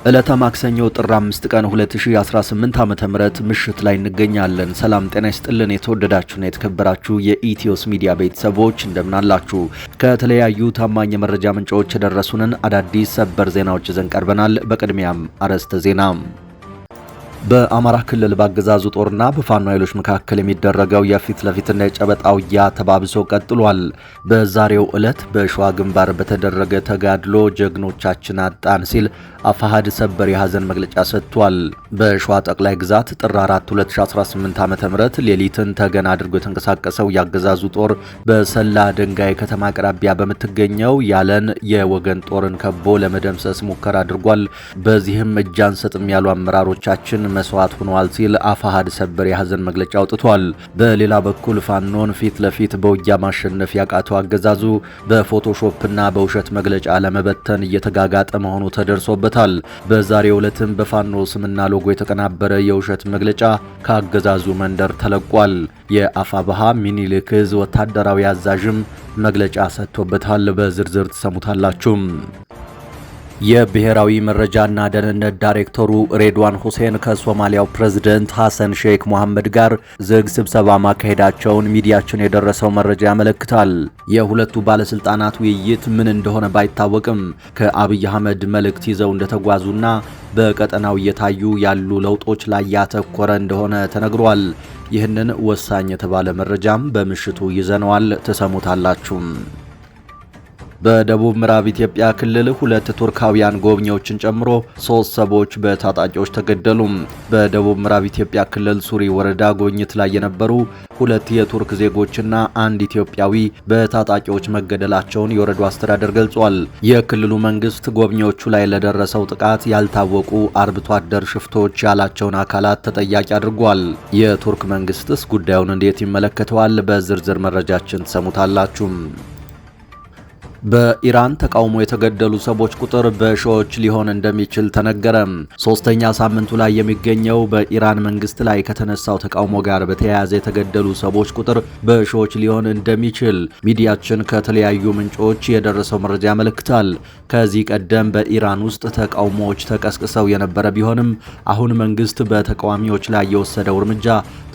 ዕለተ ማክሰኞ ጥር 5 ቀን 2018 ዓ.ም ምሽት ላይ እንገኛለን። ሰላም ጤና ይስጥልን። የተወደዳችሁና የተከበራችሁ የኢትዮስ ሚዲያ ቤተሰቦች እንደምን አላችሁ? ከተለያዩ ታማኝ የመረጃ ምንጮች የደረሱንን አዳዲስ ሰበር ዜናዎች ይዘን ቀርበናል። በቅድሚያም አርዕስተ ዜና። በአማራ ክልል በአገዛዙ ጦርና በፋኖ ኃይሎች መካከል የሚደረገው የፊት ለፊትና የጨበጣ ውጊያ ተባብሶ ቀጥሏል። በዛሬው ዕለት በሸዋ ግንባር በተደረገ ተጋድሎ ጀግኖቻችን አጣን ሲል አፋሃድ ሰበር የሐዘን መግለጫ ሰጥቷል። በሸዋ ጠቅላይ ግዛት ጥር 4 2018 ዓ.ም ሌሊትን ተገን አድርጎ የተንቀሳቀሰው የአገዛዙ ጦር በሰላ ድንጋይ ከተማ አቅራቢያ በምትገኘው ያለን የወገን ጦርን ከቦ ለመደምሰስ ሙከራ አድርጓል። በዚህም እጅ አንሰጥም ያሉ አመራሮቻችን መስዋዕት ሆኗል ሲል አፋሃድ ሰበር የሐዘን መግለጫ አውጥቷል። በሌላ በኩል ፋኖን ፊት ለፊት በውጊያ ማሸነፍ ያቃተው አገዛዙ በፎቶሾፕና በውሸት መግለጫ ለመበተን እየተጋጋጠ መሆኑ ተደርሶበታል። በዛሬው ዕለትም በፋኖ ስምና ሎጎ የተቀናበረ የውሸት መግለጫ ከአገዛዙ መንደር ተለቋል። የአፋብሃ ሚኒሊክ ዕዝ ወታደራዊ አዛዥም መግለጫ ሰጥቶበታል። በዝርዝር ትሰሙታላችሁ። የብሔራዊ መረጃና ደህንነት ዳይሬክተሩ ሬድዋን ሁሴን ከሶማሊያው ፕሬዝዳንት ሐሰን ሼክ መሐመድ ጋር ዝግ ስብሰባ ማካሄዳቸውን ሚዲያችን የደረሰው መረጃ ያመለክታል። የሁለቱ ባለስልጣናት ውይይት ምን እንደሆነ ባይታወቅም ከአብይ አህመድ መልእክት ይዘው እንደተጓዙና በቀጠናው እየታዩ ያሉ ለውጦች ላይ ያተኮረ እንደሆነ ተነግሯል። ይህንን ወሳኝ የተባለ መረጃም በምሽቱ ይዘነዋል፣ ተሰሙታላችሁ። በደቡብ ምዕራብ ኢትዮጵያ ክልል ሁለት ቱርካውያን ጎብኚዎችን ጨምሮ 3 ሰዎች በታጣቂዎች ተገደሉ። በደቡብ ምዕራብ ኢትዮጵያ ክልል ሱሪ ወረዳ ጉብኝት ላይ የነበሩ 2 የቱርክ ዜጎችና አንድ ኢትዮጵያዊ በታጣቂዎች መገደላቸውን የወረዳው አስተዳደር ገልጿል። የክልሉ መንግስት ጎብኚዎቹ ላይ ለደረሰው ጥቃት ያልታወቁ አርብቶ አደር ሽፍቶች ያላቸውን አካላት ተጠያቂ አድርጓል። የቱርክ መንግስትስ ጉዳዩን እንዴት ይመለከተዋል? በዝርዝር መረጃችን ትሰሙታላችሁ። በኢራን ተቃውሞ የተገደሉ ሰዎች ቁጥር በሺዎች ሊሆን እንደሚችል ተነገረ። 3ኛ ሳምንቱ ላይ የሚገኘው በኢራን መንግስት ላይ ከተነሳው ተቃውሞ ጋር በተያያዘ የተገደሉ ሰዎች ቁጥር በሺዎች ሊሆን እንደሚችል ሚዲያችን ከተለያዩ ምንጮች የደረሰው መረጃ ያመለክታል። ከዚህ ቀደም በኢራን ውስጥ ተቃውሞዎች ተቀስቅሰው የነበረ ቢሆንም አሁን መንግስት በተቃዋሚዎች ላይ የወሰደው እርምጃ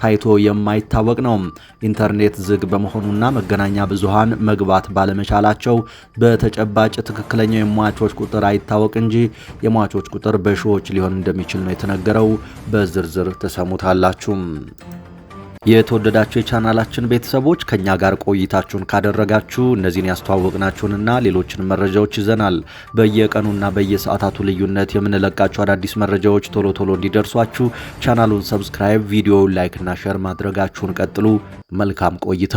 ታይቶ የማይታወቅ ነው። ኢንተርኔት ዝግ በመሆኑና መገናኛ ብዙሃን መግባት ባለመቻላቸው በተጨባጭ ትክክለኛው የሟቾች ቁጥር አይታወቅ እንጂ የሟቾች ቁጥር በሺዎች ሊሆን እንደሚችል ነው የተነገረው። በዝርዝር ተሰሙታላችሁ። የተወደዳችሁ የቻናላችን ቤተሰቦች ከኛ ጋር ቆይታችሁን ካደረጋችሁ እነዚህን ያስተዋወቅናችሁንና ሌሎችን መረጃዎች ይዘናል። በየቀኑና በየሰዓታቱ ልዩነት የምንለቃቸው አዳዲስ መረጃዎች ቶሎ እንዲደርሷችሁ ቻናሉን ሰብስክራይብ፣ ቪዲዮውን ላይክ እና ሼር ማድረጋችሁን ቀጥሉ። መልካም ቆይታ።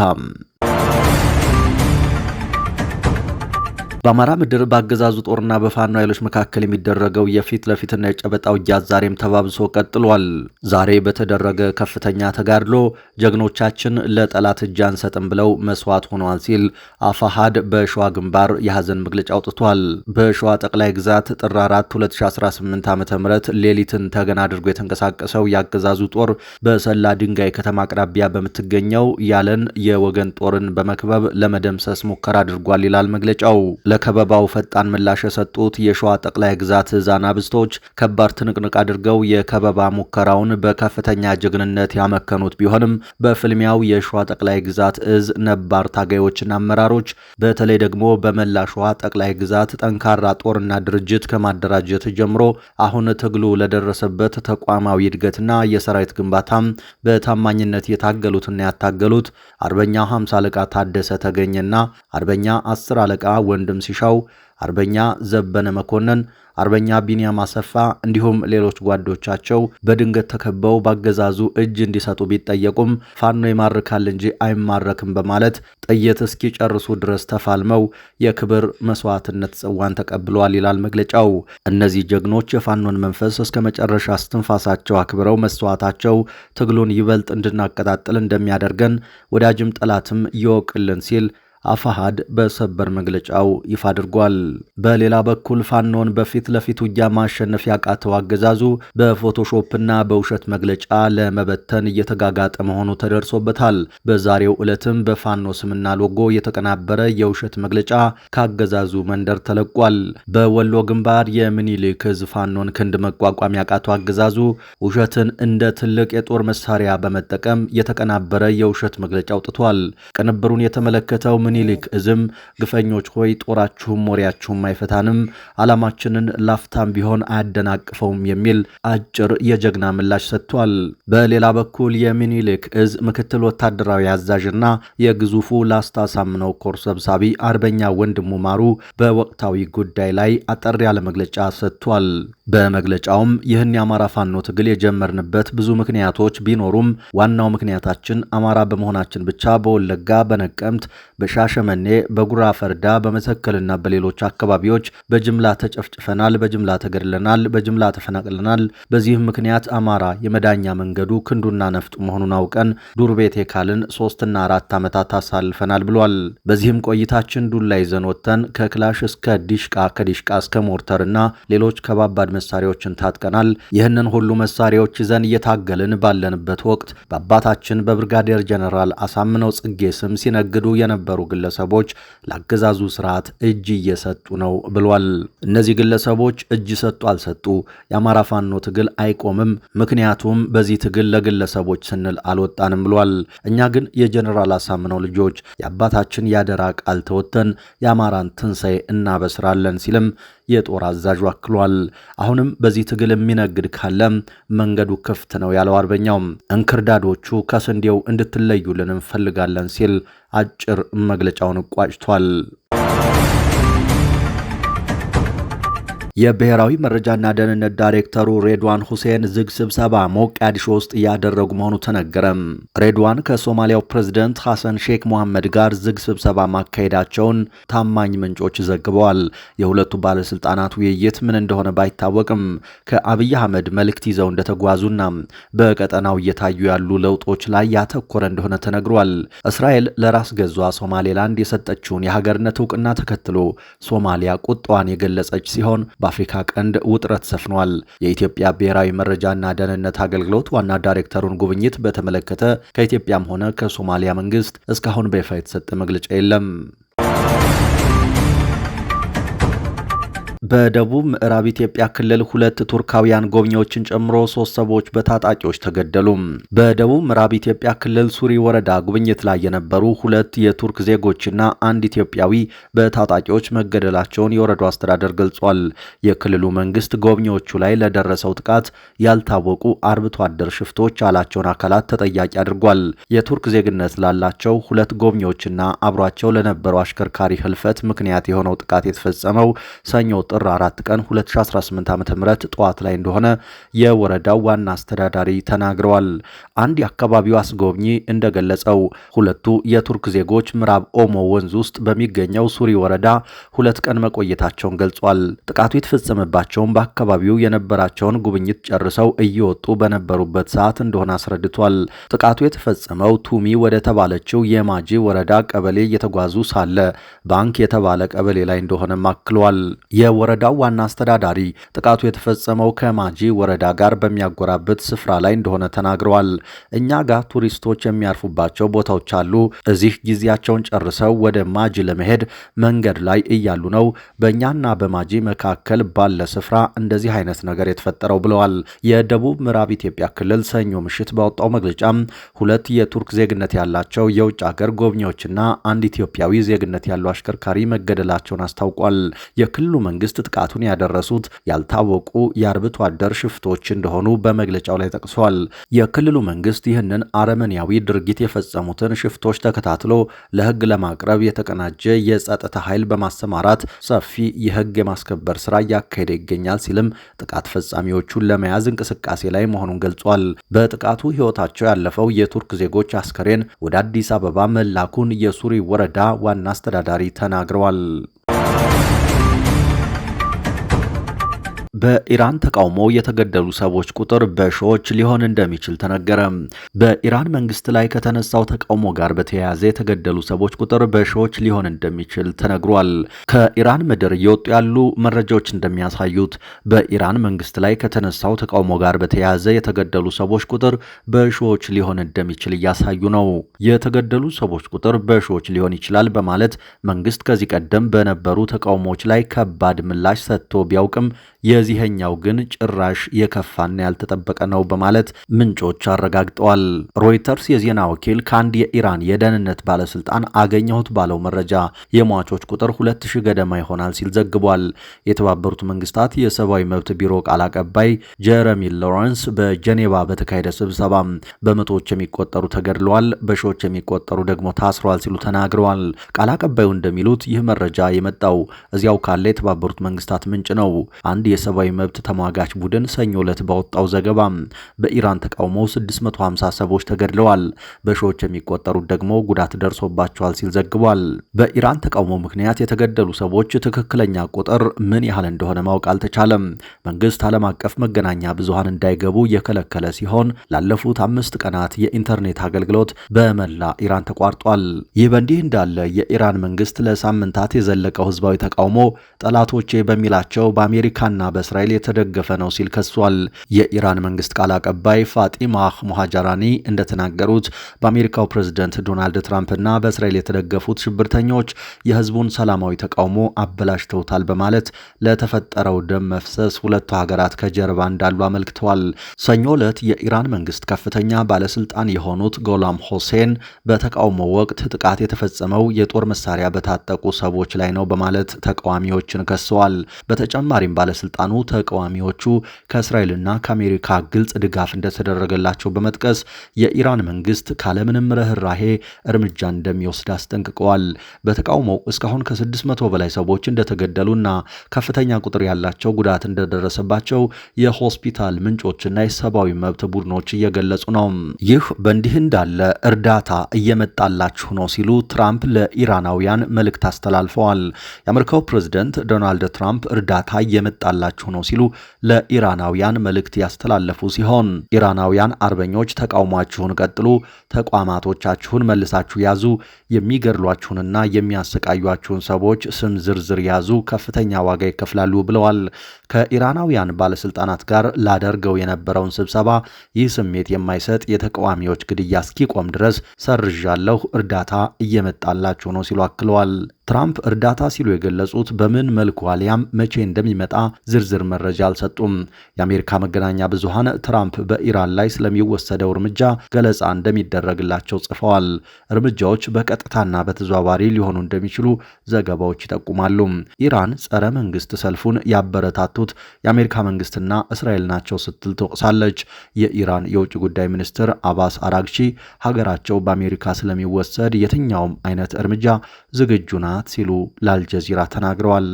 በአማራ ምድር በአገዛዙ ጦርና በፋኖ ኃይሎች መካከል የሚደረገው የፊት ለፊትና የጨበጣ ውጊያ ዛሬም ተባብሶ ቀጥሏል። ዛሬ በተደረገ ከፍተኛ ተጋድሎ ጀግኖቻችን ለጠላት እጅ አንሰጥም ብለው መስዋዕት ሆነዋል ሲል አፋሃድ በሸዋ ግንባር የሐዘን መግለጫ አውጥቷል። በሸዋ ጠቅላይ ግዛት ጥር 4 2018 ዓ.ም ሌሊትን ተገን አድርጎ የተንቀሳቀሰው የአገዛዙ ጦር በሰላ ድንጋይ ከተማ አቅራቢያ በምትገኘው ያለን የወገን ጦርን በመክበብ ለመደምሰስ ሙከራ አድርጓል ይላል መግለጫው። ለከበባው ፈጣን ምላሽ የሰጡት የሸዋ ጠቅላይ ግዛት ዕዝ አናብስቶች ከባድ ትንቅንቅ አድርገው የከበባ ሙከራውን በከፍተኛ ጀግንነት ያመከኑት ቢሆንም በፍልሚያው የሸዋ ጠቅላይ ግዛት ዕዝ ነባር ታጋዮችና አመራሮች በተለይ ደግሞ በመላ ሸዋ ጠቅላይ ግዛት ጠንካራ ጦርና ድርጅት ከማደራጀት ጀምሮ አሁን ትግሉ ለደረሰበት ተቋማዊ እድገትና የሰራዊት ግንባታም በታማኝነት የታገሉትና ያታገሉት አርበኛ 50 አለቃ ታደሰ ተገኘና አርበኛ 10 አለቃ ወንድም ሲሻው፣ አርበኛ ዘበነ መኮንን፣ አርበኛ ቢንያም አሰፋ እንዲሁም ሌሎች ጓዶቻቸው በድንገት ተከበው ባገዛዙ እጅ እንዲሰጡ ቢጠየቁም ፋኖ ይማርካል እንጂ አይማረክም በማለት ጥይት እስኪጨርሱ ድረስ ተፋልመው የክብር መስዋዕትነት ጽዋን ተቀብለዋል ይላል መግለጫው። እነዚህ ጀግኖች የፋኖን መንፈስ እስከ መጨረሻ እስትንፋሳቸው አክብረው መስዋዕታቸው ትግሉን ይበልጥ እንድናቀጣጥል እንደሚያደርገን ወዳጅም ጠላትም ይወቅልን ሲል አፋሃድ በሰበር መግለጫው ይፋ አድርጓል። በሌላ በኩል ፋኖን በፊት ለፊት ውጊያ ማሸነፍ ያቃተው አገዛዙ በፎቶሾፕና በውሸት መግለጫ ለመበተን እየተጋጋጠ መሆኑ ተደርሶበታል። በዛሬው ዕለትም በፋኖ ስምና ሎጎ የተቀናበረ የውሸት መግለጫ ካገዛዙ መንደር ተለቋል። በወሎ ግንባር የሚኒሊክ ዕዝ ፋኖን ክንድ መቋቋም ያቃተው አገዛዙ ውሸትን እንደ ትልቅ የጦር መሳሪያ በመጠቀም የተቀናበረ የውሸት መግለጫ አውጥቷል። ቅንብሩን የተመለከተው ሚኒሊክ ዕዝም ግፈኞች ሆይ ጦራችሁም ወሬያችሁም አይፈታንም፣ ዓላማችንን ላፍታም ቢሆን አያደናቅፈውም የሚል አጭር የጀግና ምላሽ ሰጥቷል። በሌላ በኩል የሚኒሊክ ዕዝ ምክትል ወታደራዊ አዛዥና የግዙፉ ላስታ ሳምነው ኮር ሰብሳቢ አርበኛ ወንድሙ ማሩ በወቅታዊ ጉዳይ ላይ አጠር ያለ መግለጫ ሰጥቷል። በመግለጫውም ይህን የአማራ ፋኖ ትግል የጀመርንበት ብዙ ምክንያቶች ቢኖሩም ዋናው ምክንያታችን አማራ በመሆናችን ብቻ በወለጋ፣ በነቀምት፣ በሻሸመኔ፣ በጉራ ፈርዳ፣ በመተከልና በሌሎች አካባቢዎች በጅምላ ተጨፍጭፈናል፣ በጅምላ ተገድለናል፣ በጅምላ ተፈናቅለናል። በዚህም ምክንያት አማራ የመዳኛ መንገዱ ክንዱና ነፍጡ መሆኑን አውቀን ዱር ቤቴ ካልን 3 እና 4 ዓመታት አሳልፈናል ብሏል። በዚህም ቆይታችን ዱላ ይዘን ወጥተን ከክላሽ እስከ ዲሽቃ፣ ከዲሽቃ እስከ ሞርተርና ሌሎች ከባባድ መሳሪያዎችን ታጥቀናል። ይህንን ሁሉ መሳሪያዎች ይዘን እየታገልን ባለንበት ወቅት በአባታችን በብርጋዴር ጀነራል አሳምነው ጽጌ ስም ሲነግዱ የነበሩ ግለሰቦች ለአገዛዙ ስርዓት እጅ እየሰጡ ነው ብሏል። እነዚህ ግለሰቦች እጅ ሰጡ አልሰጡ የአማራ ፋኖ ትግል አይቆምም፣ ምክንያቱም በዚህ ትግል ለግለሰቦች ስንል አልወጣንም ብሏል። እኛ ግን የጀነራል አሳምነው ልጆች የአባታችን ያደራ ቃል ተወጥተን የአማራን ትንሣኤ እናበስራለን ሲልም የጦር አዛዡ አክሏል። አሁንም በዚህ ትግል የሚነግድ ካለ መንገዱ ክፍት ነው ያለው አርበኛው እንክርዳዶቹ ከስንዴው እንድትለዩልን እንፈልጋለን ሲል አጭር መግለጫውን ቋጭቷል። የብሔራዊ መረጃና ደህንነት ዳይሬክተሩ ሬድዋን ሁሴን ዝግ ስብሰባ ሞቃዲሾ ውስጥ እያደረጉ መሆኑ ተነገረ። ሬድዋን ከሶማሊያው ፕሬዝደንት ሐሰን ሼክ መሐመድ ጋር ዝግ ስብሰባ ማካሄዳቸውን ታማኝ ምንጮች ዘግበዋል። የሁለቱ ባለስልጣናት ውይይት ምን እንደሆነ ባይታወቅም ከአብይ አህመድ መልእክት ይዘው እንደተጓዙና በቀጠናው እየታዩ ያሉ ለውጦች ላይ ያተኮረ እንደሆነ ተነግሯል። እስራኤል ለራስ ገዟ ሶማሌላንድ የሰጠችውን የሀገርነት እውቅና ተከትሎ ሶማሊያ ቁጣዋን የገለጸች ሲሆን በአፍሪካ ቀንድ ውጥረት ሰፍኗል። የኢትዮጵያ ብሔራዊ መረጃና ደህንነት አገልግሎት ዋና ዳይሬክተሩን ጉብኝት በተመለከተ ከኢትዮጵያም ሆነ ከሶማሊያ መንግስት እስካሁን በይፋ የተሰጠ መግለጫ የለም። በደቡብ ምዕራብ ኢትዮጵያ ክልል 2 ቱርካውያን ጎብኚዎችን ጨምሮ 3 ሰዎች በታጣቂዎች ተገደሉ። በደቡብ ምዕራብ ኢትዮጵያ ክልል ሱሪ ወረዳ ጉብኝት ላይ የነበሩ 2 የቱርክ ዜጎችና አንድ ኢትዮጵያዊ በታጣቂዎች መገደላቸውን የወረዳው አስተዳደር ገልጿል። የክልሉ መንግስት ጎብኚዎቹ ላይ ለደረሰው ጥቃት ያልታወቁ አርብቶ አደር ሽፍቶች ያላቸውን አካላት ተጠያቂ አድርጓል። የቱርክ ዜግነት ላላቸው 2 ጎብኚዎችና አብሯቸው ለነበረው አሽከርካሪ ህልፈት ምክንያት የሆነው ጥቃት የተፈጸመው ሰኞ ጥር 4 ቀን 2018 ዓ.ም ጠዋት ላይ እንደሆነ የወረዳው ዋና አስተዳዳሪ ተናግረዋል። አንድ የአካባቢው አስጎብኚ እንደገለጸው 2ቱ የቱርክ ዜጎች ምዕራብ ኦሞ ወንዝ ውስጥ በሚገኘው ሱሪ ወረዳ 2 ቀን መቆየታቸውን ገልጿል። ጥቃቱ የተፈጸመባቸውን በአካባቢው የነበራቸውን ጉብኝት ጨርሰው እየወጡ በነበሩበት ሰዓት እንደሆነ አስረድቷል። ጥቃቱ የተፈጸመው ቱሚ ወደ ተባለችው የማጂ ወረዳ ቀበሌ እየተጓዙ ሳለ ባንክ የተባለ ቀበሌ ላይ እንደሆነ አክሏል። የወረዳው ዋና አስተዳዳሪ ጥቃቱ የተፈጸመው ከማጂ ወረዳ ጋር በሚያጎራበት ስፍራ ላይ እንደሆነ ተናግረዋል። እኛ ጋር ቱሪስቶች የሚያርፉባቸው ቦታዎች አሉ። እዚህ ጊዜያቸውን ጨርሰው ወደ ማጂ ለመሄድ መንገድ ላይ እያሉ ነው በእኛና በማጂ መካከል ባለ ስፍራ እንደዚህ አይነት ነገር የተፈጠረው ብለዋል። የደቡብ ምዕራብ ኢትዮጵያ ክልል ሰኞ ምሽት ባወጣው መግለጫም 2 የቱርክ ዜግነት ያላቸው የውጭ ሀገር ጎብኚዎችና አንድ ኢትዮጵያዊ ዜግነት ያለው አሽከርካሪ መገደላቸውን አስታውቋል። የክልሉ መንግስት ጥቃቱን ያደረሱት ያልታወቁ የአርብቶ አደር ሽፍቶች እንደሆኑ በመግለጫው ላይ ጠቅሷል። የክልሉ መንግስት ይህንን አረመኔያዊ ድርጊት የፈጸሙትን ሽፍቶች ተከታትሎ ለህግ ለማቅረብ የተቀናጀ የጸጥታ ኃይል በማሰማራት ሰፊ የህግ የማስከበር ስራ እያካሄደ ይገኛል ሲልም ጥቃት ፈጻሚዎቹን ለመያዝ እንቅስቃሴ ላይ መሆኑን ገልጿል። በጥቃቱ ህይወታቸው ያለፈው የቱርክ ዜጎች አስከሬን ወደ አዲስ አበባ መላኩን የሱሪ ወረዳ ዋና አስተዳዳሪ ተናግረዋል። በኢራን ተቃውሞ የተገደሉ ሰዎች ቁጥር በሺዎች ሊሆን እንደሚችል ተነገረ። በኢራን መንግስት ላይ ከተነሳው ተቃውሞ ጋር በተያያዘ የተገደሉ ሰዎች ቁጥር በሺዎች ሊሆን እንደሚችል ተነግሯል። ከኢራን ምድር እየወጡ ያሉ መረጃዎች እንደሚያሳዩት በኢራን መንግስት ላይ ከተነሳው ተቃውሞ ጋር በተያያዘ የተገደሉ ሰዎች ቁጥር በሺዎች ሊሆን እንደሚችል እያሳዩ ነው። የተገደሉ ሰዎች ቁጥር በሺዎች ሊሆን ይችላል በማለት መንግስት ከዚህ ቀደም በነበሩ ተቃውሞዎች ላይ ከባድ ምላሽ ሰጥቶ ቢያውቅም የዚህኛው ግን ጭራሽ የከፋና ያልተጠበቀ ነው በማለት ምንጮች አረጋግጠዋል። ሮይተርስ የዜና ወኪል ከአንድ የኢራን የደህንነት ባለስልጣን አገኘሁት ባለው መረጃ የሟቾች ቁጥር 2000 ገደማ ይሆናል ሲል ዘግቧል። የተባበሩት መንግስታት የሰብአዊ መብት ቢሮ ቃል አቀባይ ጀረሚ ሎረንስ በጄኔቫ በተካሄደ ስብሰባ በመቶዎች የሚቆጠሩ ተገድለዋል፣ በሺዎች የሚቆጠሩ ደግሞ ታስረዋል ሲሉ ተናግረዋል። ቃል አቀባዩ እንደሚሉት ይህ መረጃ የመጣው እዚያው ካለ የተባበሩት መንግስታት ምንጭ ነው። አንድ የሰብአዊ መብት ተሟጋች ቡድን ሰኞ ዕለት ባወጣው ዘገባ በኢራን ተቃውሞ 650 ሰዎች ተገድለዋል፣ በሺዎች የሚቆጠሩት ደግሞ ጉዳት ደርሶባቸዋል ሲል ዘግቧል። በኢራን ተቃውሞ ምክንያት የተገደሉ ሰዎች ትክክለኛ ቁጥር ምን ያህል እንደሆነ ማወቅ አልተቻለም። መንግስት ዓለም አቀፍ መገናኛ ብዙሃን እንዳይገቡ የከለከለ ሲሆን ላለፉት 5 ቀናት የኢንተርኔት አገልግሎት በመላ ኢራን ተቋርጧል። ይህ በእንዲህ እንዳለ የኢራን መንግስት ለሳምንታት የዘለቀው ህዝባዊ ተቃውሞ ጠላቶቼ በሚላቸው በአሜሪካና በእስራኤል የተደገፈ ነው ሲል ከሷል። የኢራን መንግስት ቃል አቀባይ ፋጢማ ሙሃጃራኒ እንደተናገሩት በአሜሪካው ፕሬዝደንት ዶናልድ ትራምፕና በእስራኤል የተደገፉት ሽብርተኞች የህዝቡን ሰላማዊ ተቃውሞ አበላሽተውታል በማለት ለተፈጠረው ደም መፍሰስ ሁለቱ ሀገራት ከጀርባ እንዳሉ አመልክተዋል። ሰኞ ዕለት የኢራን መንግስት ከፍተኛ ባለስልጣን የሆኑት ጎላም ሆሴን በተቃውሞ ወቅት ጥቃት የተፈጸመው የጦር መሳሪያ በታጠቁ ሰዎች ላይ ነው በማለት ተቃዋሚዎችን ከሰዋል። በተጨማሪም ባለስልጣኑ ተቃዋሚዎቹ ከእስራኤልና ከአሜሪካ ግልጽ ድጋፍ እንደተደረገላቸው በመጥቀስ የኢራን መንግስት ካለምንም ርህራሄ እርምጃ እንደሚወስድ አስጠንቅቀዋል። በተቃውሞው እስካሁን ከ600 በላይ ሰዎች እንደተገደሉና ከፍተኛ ቁጥር ያላቸው ጉዳት እንደደረሰባቸው የሆስፒታል ምንጮችና የሰብአዊ መብት ቡድኖች እየገለጹ ነው። ይህ በእንዲህ እንዳለ እርዳታ እየመጣላችሁ ነው ሲሉ ትራምፕ ለኢራናውያን መልእክት አስተላልፈዋል። የአሜሪካው ፕሬዝደንት ዶናልድ ትራምፕ እርዳታ እየመጣላችሁ ነው ሲሉ ለኢራናውያን መልእክት ያስተላለፉ ሲሆን ኢራናውያን አርበኞች ተቃውሟችሁን ቀጥሉ፣ ተቋማቶቻችሁን መልሳችሁ ያዙ፣ የሚገድሏችሁንና የሚያሰቃዩአችሁን ሰዎች ስም ዝርዝር ያዙ፣ ከፍተኛ ዋጋ ይከፍላሉ ብለዋል። ከኢራናውያን ባለስልጣናት ጋር ላደርገው የነበረውን ስብሰባ ይህ ስሜት የማይሰጥ የተቃዋሚዎች ግድያ እስኪቆም ድረስ ሰርዣለሁ፣ እርዳታ እየመጣላችሁ ነው ሲሉ አክለዋል። ትራምፕ እርዳታ ሲሉ የገለጹት በምን መልኩ አሊያም መቼ እንደሚመጣ ዝርዝር መረጃ አልሰጡም። የአሜሪካ መገናኛ ብዙሃን ትራምፕ በኢራን ላይ ስለሚወሰደው እርምጃ ገለጻ እንደሚደረግላቸው ጽፈዋል። እርምጃዎች በቀጥታና በተዘዋዋሪ ሊሆኑ እንደሚችሉ ዘገባዎች ይጠቁማሉ። ኢራን ጸረ መንግስት ሰልፉን ያበረታቱት የአሜሪካ መንግስትና እስራኤል ናቸው ስትል ትወቅሳለች። የኢራን የውጭ ጉዳይ ሚኒስትር አባስ አራግቺ ሀገራቸው በአሜሪካ ስለሚወሰድ የትኛውም አይነት እርምጃ ዝግጁ ናት ሲሉ ለአልጀዚራ ተናግረዋል።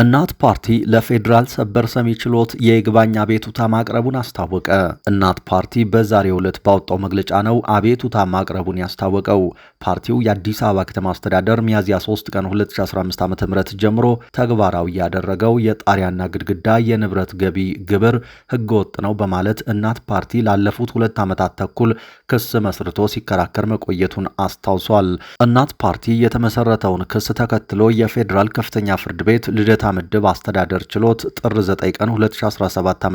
እናት ፓርቲ ለፌዴራል ሰበር ሰሚ ችሎት የይግባኝ አቤቱታ ማቅረቡን አስታወቀ። እናት ፓርቲ በዛሬው ዕለት ባወጣው መግለጫ ነው አቤቱታ ማቅረቡን ያስታወቀው። ፓርቲው የአዲስ አበባ ከተማ አስተዳደር ሚያዝያ 3 ቀን 2015 ዓ.ም ጀምሮ ተግባራዊ ያደረገው የጣሪያና ግድግዳ የንብረት ገቢ ግብር ህገወጥ ነው በማለት እናት ፓርቲ ላለፉት 2 ዓመታት ተኩል ክስ መስርቶ ሲከራከር መቆየቱን አስታውሷል። እናት ፓርቲ የተመሰረተውን ክስ ተከትሎ የፌዴራል ከፍተኛ ፍርድ ቤት ልደታ ምድብ አስተዳደር ችሎት ጥር 9 ቀን 2017 ዓ.ም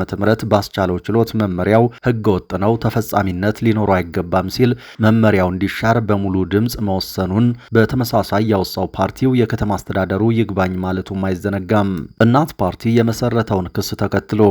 ባስቻለው ችሎት መመሪያው ህገወጥ ነው፣ ተፈጻሚነት ሊኖረው አይገባም ሲል መመሪያው እንዲሻር በሙሉ ድምፅ መወሰኑን በተመሳሳይ ያወሳው ፓርቲው የከተማ አስተዳደሩ ይግባኝ ማለቱም አይዘነጋም። እናት ፓርቲ የመሰረተውን ክስ ተከትሎ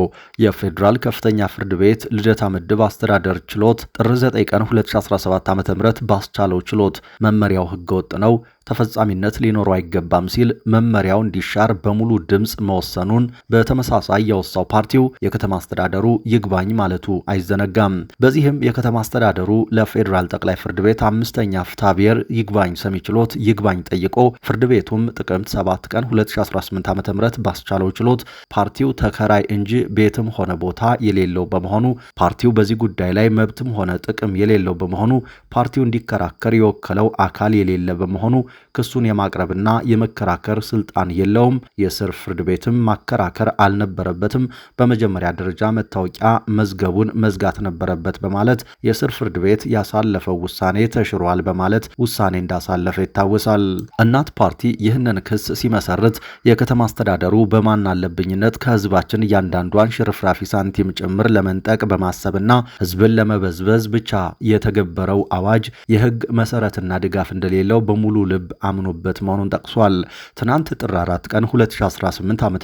የፌዴራል ከፍተኛ ፍርድ ቤት ልደታ ምድብ አስተዳደር ችሎት ጥር 9 ቀን 2017 ዓ.ም ባስቻለው ችሎት መመሪያው ህገወጥ ነው፣ ተፈጻሚነት ሊኖረው አይገባም ሲል መመሪያው እንዲሻር በሙሉ ድምፅ መወሰኑን በተመሳሳይ ያወሳው ፓርቲው የከተማ አስተዳደሩ ይግባኝ ማለቱ አይዘነጋም። በዚህም የከተማ አስተዳደሩ ለፌዴራል ጠቅላይ ፍርድ ቤት 5ኛ ፍትሐብሔር ይግባኝ ሰሚ ችሎት ይግባኝ ጠይቆ ፍርድ ቤቱም ጥቅምት 7 ቀን 2018 ዓ.ም ባስቻለው ችሎት ፓርቲው ተከራይ እንጂ ቤትም ሆነ ቦታ የሌለው በመሆኑ ፓርቲው በዚህ ጉዳይ ላይ መብትም ሆነ ጥቅም የሌለው በመሆኑ ፓርቲው እንዲከራከር የወከለው አካል የሌለ በመሆኑ ክሱን የማቅረብና የመከራከር ስልጣን የለውም። የስር ፍርድ ቤትም ማከራከር አልነበረበትም። በመጀመሪያ ደረጃ መታወቂያ መዝገቡን መዝጋት ነበረበት በማለት የስር ፍርድ ቤት ያሳለፈው ውሳኔ ተሽሯል በማለት ውሳኔ እንዳሳለፈ ይታወሳል። እናት ፓርቲ ይህንን ክስ ሲመሰርት የከተማ አስተዳደሩ በማን አለብኝነት ከህዝባችን እያንዳንዷን ሽርፍራፊ ሳንቲም ጭምር ለመንጠቅ በማሰብና ህዝብን ለመበዝበዝ ብቻ የተገበረው አዋጅ የህግ መሰረትና ድጋፍ እንደሌለው በሙሉ ልብ አምኖበት መሆኑን ጠቅሷል። ትናንት ጥር 4 ቀን 2018 ዓ.ም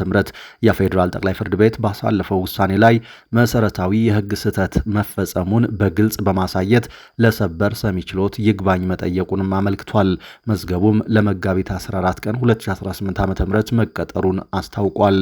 የፌዴራል ጠቅላይ ፍርድ ቤት ባሳለፈው ውሳኔ ላይ መሰረታዊ የህግ ስህተት መፈጸሙን በግልጽ በማሳየት ለሰበር ሰሚ ችሎት ይግባኝ መጠየቁንም አመልክቷል። መዝገቡም ለመጋቢት 14 ቀን 2018 ዓ.ም መቀጠሩን አስታውቋል።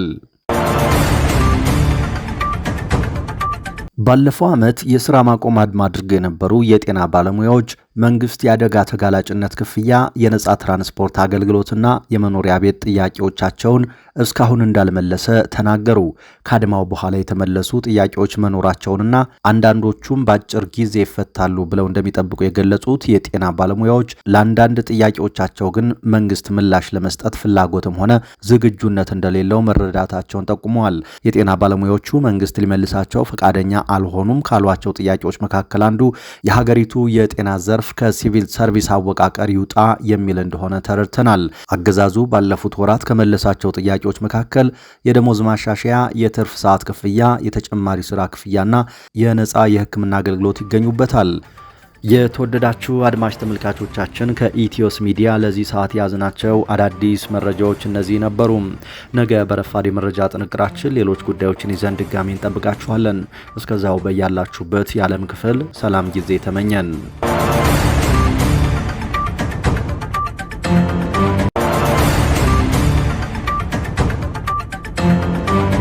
ባለፈው ዓመት የሥራ ማቆም አድማ አድርገው የነበሩ የጤና ባለሙያዎች መንግስት የአደጋ ተጋላጭነት ክፍያ፣ የነጻ ትራንስፖርት አገልግሎትና የመኖሪያ ቤት ጥያቄዎቻቸውን እስካሁን እንዳልመለሰ ተናገሩ። ከአድማው በኋላ የተመለሱ ጥያቄዎች መኖራቸውንና አንዳንዶቹም በአጭር ጊዜ ይፈታሉ ብለው እንደሚጠብቁ የገለጹት የጤና ባለሙያዎች ለአንዳንድ ጥያቄዎቻቸው ግን መንግስት ምላሽ ለመስጠት ፍላጎትም ሆነ ዝግጁነት እንደሌለው መረዳታቸውን ጠቁመዋል። የጤና ባለሙያዎቹ መንግስት ሊመልሳቸው ፈቃደኛ አልሆኑም ካሏቸው ጥያቄዎች መካከል አንዱ የሀገሪቱ የጤና ዘርፍ ከሲቪል ሰርቪስ አወቃቀር ይውጣ የሚል እንደሆነ ተረድተናል። አገዛዙ ባለፉት ወራት ከመለሳቸው ጥያቄዎች መካከል የደሞዝ ማሻሻያ፣ የትርፍ ሰዓት ክፍያ፣ የተጨማሪ ስራ ክፍያና የነጻ የሕክምና አገልግሎት ይገኙበታል። የተወደዳችሁ አድማጭ ተመልካቾቻችን ከኢትዮስ ሚዲያ ለዚህ ሰዓት ያዝናቸው አዳዲስ መረጃዎች እነዚህ ነበሩ። ነገ በረፋድ መረጃ ጥንቅራችን ሌሎች ጉዳዮችን ይዘን ድጋሚ እንጠብቃችኋለን። እስከዛው በያላችሁበት የዓለም ክፍል ሰላም ጊዜ ተመኘን።